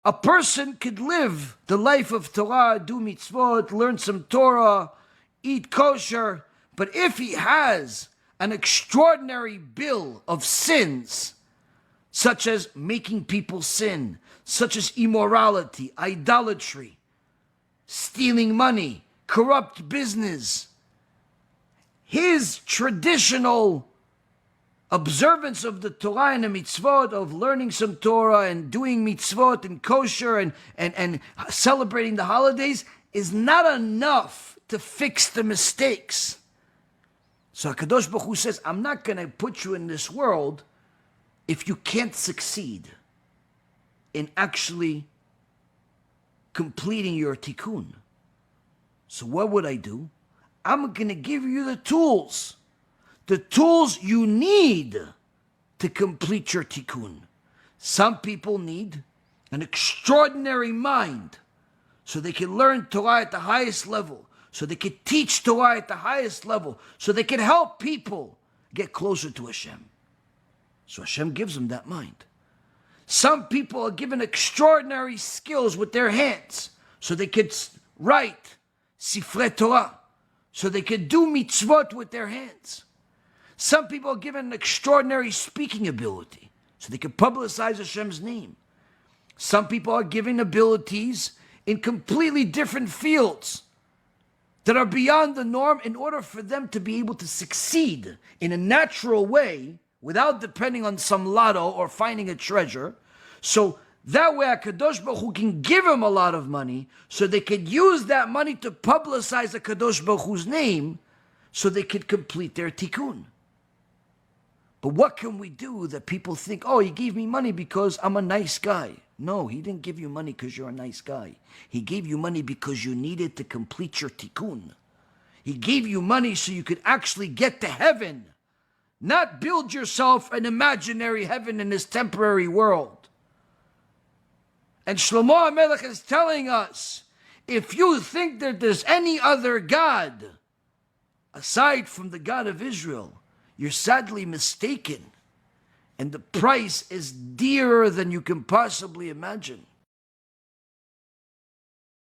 A person could live the life of Torah, do mitzvot, learn some Torah, eat kosher, but if he has an extraordinary bill of sins, such as making people sin, such as immorality, idolatry, stealing money, corrupt business, his traditional observance of the Torah and the mitzvot, of learning some Torah and doing mitzvot and kosher and celebrating the holidays, is not enough to fix the mistakes. So HaKadosh Baruch Hu says, I'm not going to put you in this world if you can't succeed in actually completing your tikkun. So what would I do? I'm going to give you the tools you need to complete your tikkun. Some people need an extraordinary mind so they can learn Torah at the highest level, so they can teach Torah at the highest level, so they can help people get closer to Hashem. So Hashem gives them that mind. Some people are given extraordinary skills with their hands, so they can write Sifrei Torah, so they can do mitzvot with their hands. Some people are given an extraordinary speaking ability, so they can publicize Hashem's name. Some people are given abilities in completely different fields that are beyond the norm in order for them to be able to succeed in a natural way without depending on some lotto or finding a treasure. So that way HaKadosh Baruch Hu can give them a lot of money so they could use that money to publicize HaKadosh Baruch Hu's name so they could complete their tikkun. But what can we do that people think, oh, he gave me money because I'm a nice guy? No, he didn't give you money because you're a nice guy. He gave you money because you needed to complete your tikkun. He gave you money so you could actually get to heaven, not build yourself an imaginary heaven in this temporary world. And Shlomo HaMelech is telling us, if you think that there's any other God aside from the God of Israel, you're sadly mistaken. And the price is dearer than you can possibly imagine.